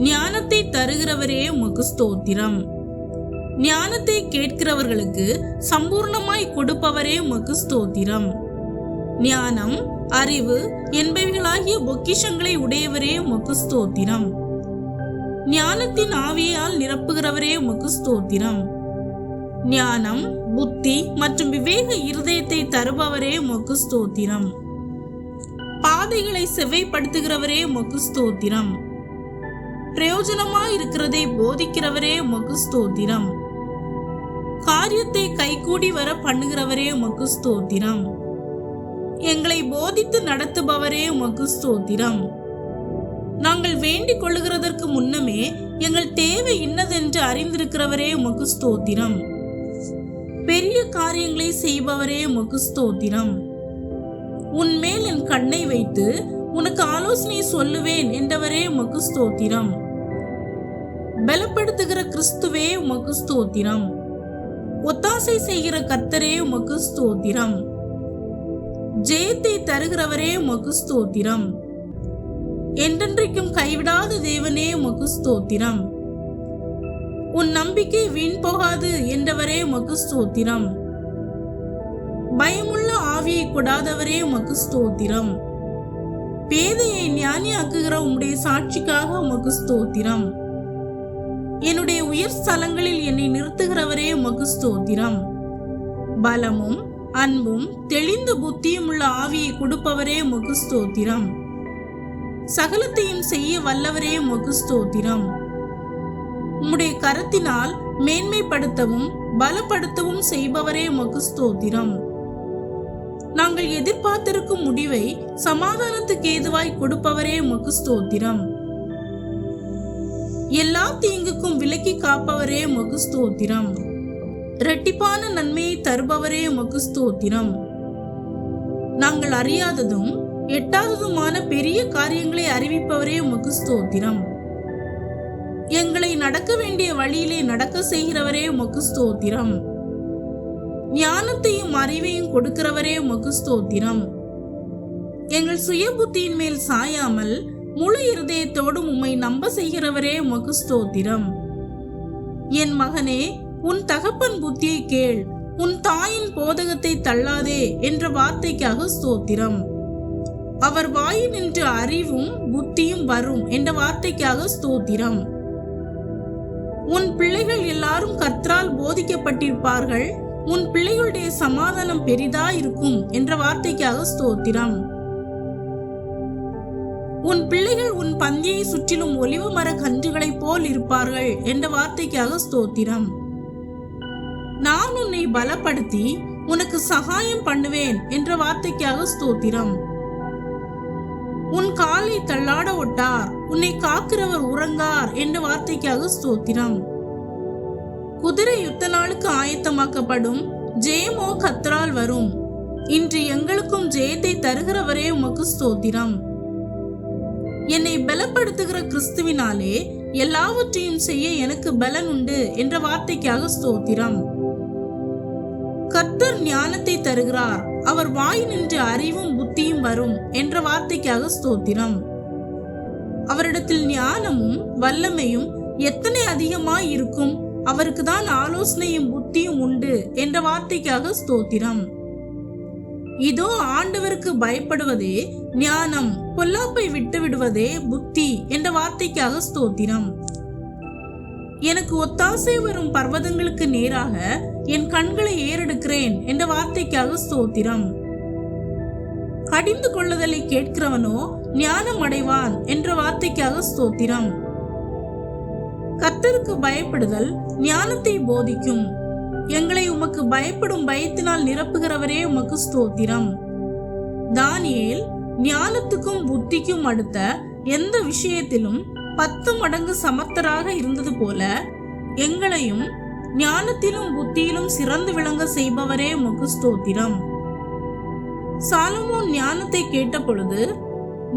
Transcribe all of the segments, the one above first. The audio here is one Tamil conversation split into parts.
ஞானத்தை தருகிறவரே உமக்கு ஸ்தோத்திரம். ஞானத்தை கேட்கிறவர்களுக்கு சம்பூர்ணமாய் கொடுப்பவரே உமக்கு ஸ்தோத்திரம். ஞானம், அறிவு என்பவைகளாகிய பொக்கிஷங்களை உடையவரே உமக்கு ஸ்தோத்திரம். ஞானத்தின் ஆவியால் நிரப்புகிறவரே உமக்கு ஸ்தோத்திரம். ஞானம், புத்தி மற்றும் விவேக இருதயத்தை தருபவரே உமக்கு ஸ்தோத்திரம். பாதைகளை செவ்வைப்படுத்துகிறவரே உமக்கு ஸ்தோத்திரம். பிரயோஜனமாய் இருக்கிறதை போதிக்கிறவரே உமக்கு ஸ்தோத்திரம். காரியத்தை கைகூடி வர பண்ணுகிறவரே உமக்கு ஸ்தோத்திரம். எங்களை போதித்து நடத்துபவரே உமக்கு ஸ்தோத்திரம். நாங்கள் வேண்டிக் கொள்ளுகிறதற்கு முன்னமே எங்கள் தேவை இன்னதென்று அறிந்திருக்கிறவரே உமக்கு ஸ்தோத்திரம். பெரிய காரியங்களை செய்பவரே உமக்கு ஸ்தோத்திரம். உன்மேல் என் கண்ணை வைத்து உனக்கு ஆலோசனை சொல்லுவேன் என்றவரே உமக்கு ஸ்தோத்திரம். பலப்படுத்துகிற கிறிஸ்துவே உமக்கு ஸ்தோத்திரம். ஒத்தாசை செய்கிற கர்த்தரே உமக்கு ஸ்தோத்திரம். ஜெயத்தை தருகிறவரே உமக்கு ஸ்தோத்திரம். என்றென்றைக்கும் கைவிடாத தேவனே உமக்கு ஸ்தோத்திரம். உன் நம்பிக்கை வீண் போகாது என்றவரே உமக்கு ஸ்தோத்திரம். பயமுள்ள ஆவியை கொடாதவரே உமக்கு ஸ்தோத்திரம். பேதையை ஞானியாக்குகிற உம்முடைய சாட்சிக்காக உமக்கு ஸ்தோத்திரம். என்னுடைய உயர் ஸ்தலங்களில் என்னை நிறுத்துகிறவரே உமக்கு ஸ்தோத்திரம். பலமும் அன்பும் தெளிந்த புத்தியும் உள்ள ஆவியை கொடுப்பவரே உமக்கு ஸ்தோத்திரம். சகலத்தையும் செய்ய வல்லவரே உமக்கு ஸ்தோத்திரம். உம்முடைய கரத்தினால் மேன்மைப்படுத்தவும் பலப்படுத்தவும் செய்பவரே உமக்கு ஸ்தோத்திரம். நாங்கள் எதிர்பார்த்திருக்கும் முடிவை சமாதானத்துக்கு ஏதுவாய் கொடுப்பவரே உமக்கு ஸ்தோத்திரம். எல்லா தீங்குக்கும் விலக்கி காப்பவரே உமக்கு ஸ்தோத்திரம். இரட்டிப்பான நன்மையை தருபவரே உமக்கு ஸ்தோத்திரம். நாங்கள் அறியாததும் எட்டாததுமான பெரிய காரியங்களை அறிவிப்பவரே உமக்கு ஸ்தோத்திரம். எங்களை நடக்க வேண்டிய வழியிலே நடக்க செய்கிறவரே உமக்கு ஸ்தோத்திரம். ஞானத்தையும் அறிவையும் கொடுக்கிறவரே உமக்கு ஸ்தோத்திரம். எங்கள் சுய புத்தியின் மேல் சாயாமல் முழு இருதயத்தோடும் உம்மை நம்ப செய்கிறவரே உமக்கு ஸ்தோத்திரம். என் மகனே, உன் தகப்பன் புத்தியை கேள், உன் தாயின் போதகத்தை தள்ளாதே என்ற வார்த்தைக்காக ஸ்தோத்திரம். அவர் வாயில் நின்று அறிவும் புத்தியும் வரும் என்ற வார்த்தைக்காக ஸ்தோத்திரம். உன் பிள்ளைகள் எல்லாரும் கர்த்தரால் போதிக்கப்பட்டிருப்பார்கள், உன் பிள்ளைகளுடைய சமாதானம் பெரிதா இருக்கும் என்ற வார்த்தைக்காக ஸ்தோத்திரம். உன் பிள்ளைகள் உன் பந்தியை சுற்றிலும் ஒலிவ மர கன்றுகளைப் போல் இருப்பார்கள் என்ற வார்த்தைக்காக ஸ்தோத்திரம். நான் உன்னை பலப்படுத்தி உனக்கு சகாயம் பண்ணுவேன் என்ற வார்த்தைக்காக ஸ்தோத்திரம். உன் காலை தள்ளாட ஒட்டார், உன்னை காக்கிறவர் உறங்கார் என்ற வார்த்தைக்காக ஸ்தோத்திரம். குதிரை யுத்த நாளுக்கு ஆயத்தமாக்கப்படும், ஜெயமோ கர்த்தரால் வரும். இன்று எங்களுக்கும் ஜெயத்தை தருகிறவரே உமக்கு ஸ்தோத்திரம். என்னை பலப்படுத்துகிற கிறிஸ்துவினாலே எல்லாவற்றையும் செய்ய எனக்கு பலன் உண்டு என்ற வார்த்தைக்காக ஸ்தோத்திரம். கர்த்தர் ஞானத்தை தருகிறார், அவர் வாய் நின்று அறிவும் புத்தியும் வரும் என்ற வார்த்தைக்காக ஸ்தோத்திரம். அவரிடத்தில் ஞானமும் வல்லமையும் எத்தனை அதிகமாய் இருக்கும், அவருக்கு தான் ஆலோசனையும் புத்தியும் உண்டு என்ற வார்த்தைக்காக ஸ்தோத்திரம். இதோ ஆண்டவருக்கு பயப்படுவதே ஞானம், பொல்லாப்பை விட்டு விடுவதே புத்தி என்ற வார்த்தைக்காக ஸ்தோத்திரம். எனக்கு ஒத்தாசை வரும் பர்வதங்களுக்கு நேராக என் கண்களை ஏறெடுக்கிறேன் என்ற வார்த்தைக்காக ஸ்தோத்திரம். கடிந்து கொள்ளுதலை கேட்கிறவனோ ஞானம் அடைவான் என்ற வார்த்தைக்காக ஸ்தோத்திரம். கர்த்தருக்கு பயப்படுதல் ஞானத்தை போதிக்கும். எங்களை உமக்கு பயப்படும் பயத்தினால் நிரப்புகிறவரே உமக்கு ஸ்தோத்திரம். தானியேல் ஞானத்துக்கும் புத்திக்கும் அடுத்த எந்த விஷயத்திலும் 10 மடங்கு சமர்த்தராக இருந்தது போல எங்களையும் ஞானத்திலும் புத்தியிலும் சிறந்து விளங்க செய்பவரே உமக்கு ஸ்தோத்திரம். சாலமோன் ஞானத்தை கேட்ட பொழுது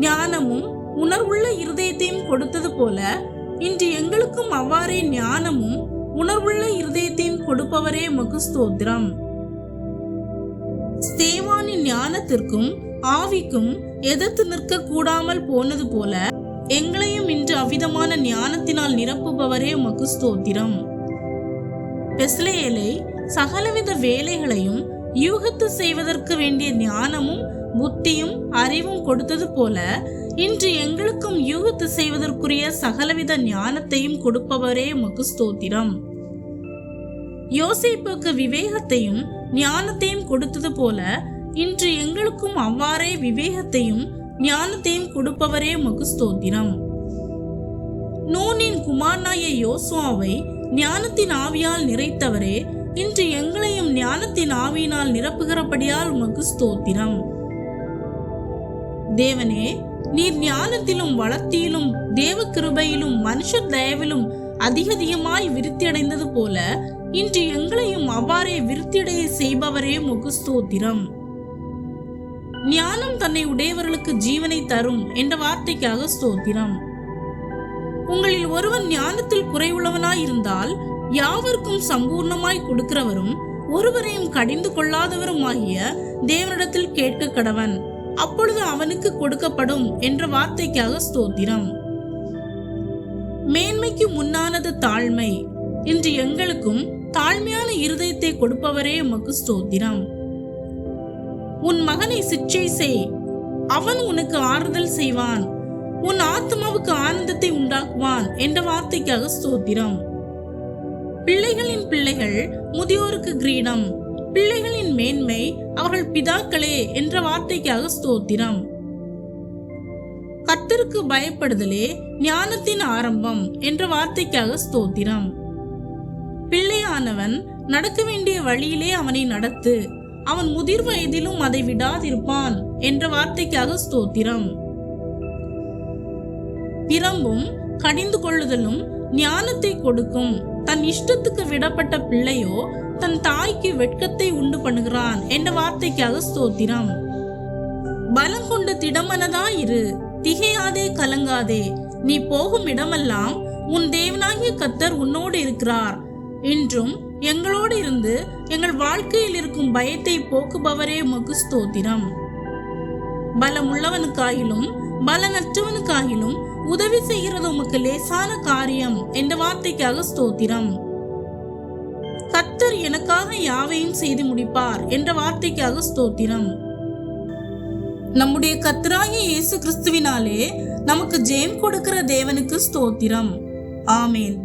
ஞானமும் உணர்வுள்ள இருதயத்தையும் கொடுத்தது போல இன்று எங்களுக்கும் அவ்வாறே ஞானமும் உணர்வுள்ள இருதயத்தையும் கொடுப்பவரே உமக்கு ஸ்தோத்திரம். ஸ்தேவானின் ஞானத்திற்கும் ஆவிக்கும் எதிர்த்து நிற்க கூடாமல் போனது போல எங்களையும் இன்று அவ்விதமான ஞானத்தினால் நிரப்புபவரே உமக்கு ஸ்தோத்திரம். பெஸ்லேயேலை சகலவித வேலைகளையும் யூகித்து செய்வதற்கு வேண்டிய ஞானமும் புத்தியும் அறிவும் கொடுத்தது போல இன்று எங்களுக்கும் யூகித்து செய்வதற்குரிய சகலவித ஞானத்தையும் கொடுப்பவரே உமக்கு ஸ்தோத்திரம். யோசேப்புக்கு விவேகத்தையும் ஞானத்தையும் கொடுத்தது போல இன்று எங்களுக்கும் அவ்வாறே விவேகத்தையும் ஞானத்தையும் கொடுப்பவரே உமக்கு ஸ்தோத்திரம். நூனின் குமாரனாய யோசுவாவை ஞானத்தின் ஆவியால் நிறைத்தவரே இன்று எங்களையும் ஞானத்தின் ஆவியினால் நிரப்புகிறபடியால் உமக்கு ஸ்தோத்திரம். தேவனே, நீர் ஞானத்திலும் வளர்த்தியிலும் தேவ கிருபையிலும் மனுஷ தயவிலும் அதிகமாய் விருத்தியடைந்தது போல இன்று எங்களையும் அவ்வாறே விருத்தியடைய செய்பவரே உமக்கு ஸ்தோத்திரம். ஞானம் தன்னை உடையவர்களுக்கு ஜீவனை தரும் என்ற வார்த்தைக்காக ஸ்தோத்திரம். உங்களில் ஒருவன் ஞானத்தில் குறைவுள்ளவனாய் இருந்தால் யாவருக்கும் சம்பூர்ணமாய் கொடுக்கிறவரும் ஒருவரையும் கடிந்து கொள்ளாதவருமாகிய தேவனிடத்தில் கேட்க கடவன், அப்பொழுது அவனுக்கு கொடுக்கப்படும் என்ற வார்த்தைக்காக ஸ்தோத்திரம். மேன்மைக்கு முன்னானது தாழ்மை, இன்று எங்களுக்கும் தாழ்மையான இருதயத்தை கொடுப்பவரே உமக்கு ஸ்தோத்திரம். உன் மகனை சிற்சை செய், அவன் உனக்கு ஆறுதல் செய்வான், உன் ஆத்மாவுக்கு ஆனந்தத்தை உண்டாக்குவான் என்ற வார்த்தைக்காக ஸ்தோத்திரம். பிள்ளைகளின் பிள்ளைகள் முதியோருக்கு கிரீடம், பிள்ளைகளின் மேன்மை அவர்கள் பிதாக்களே என்ற வார்த்தைக்காக ஸ்தோத்திரம். கர்த்தருக்கு பயப்படுதலே ஞானத்தின் ஆரம்பம் என்ற வார்த்தைக்காக ஸ்தோத்திரம். பிள்ளையானவன் நடக்க வேண்டிய வழியிலே அவனை நடத்து, அவன் முதிர் வயதிலும் அதை விடாதிருப்பான் என்ற வார்த்தைக்காக ஸ்தோத்திரம். பிரம்பும் கடிந்து கொள்ளுதலும் ஞானத்தை கொடுக்கும். தன் இஷ்டத்துக்கு விடப்பட்ட பிள்ளையோ தன் தாய்க்கு வெட்கத்தை உண்டு பண்ணுகிறான் என்ற வார்த்தைக்காக ஸ்தோத்திரம். பலம் கொண்டு திடமனதாயிரு, திகையாதே கலங்காதே, நீ போகும் இடமெல்லாம் உன் தேவனாகிய கர்த்தர் உன்னோடு இருக்கிறார். இன்றும் எங்களோடு இருந்து எங்கள் வாழ்க்கையில் இருக்கும் பயத்தை போக்குபவரே உமக்கு ஸ்தோத்திரம். பலம் உள்ளவனுக்காயிலும் பலனற்றவனுக்காயிலும் உதவி செய்கிறது உமக்கு லேசான காரியம் என்ற வார்த்தைக்காக ஸ்தோத்திரம். கர்த்தர் எனக்காக யாவையும் செய்து முடிப்பார் என்ற வார்த்தைக்காக ஸ்தோத்திரம். நம்முடைய கர்த்தராகிய இயேசு கிறிஸ்துவினாலே நமக்கு ஜெயம் கொடுக்கிற தேவனுக்கு ஸ்தோத்திரம். ஆமேன்.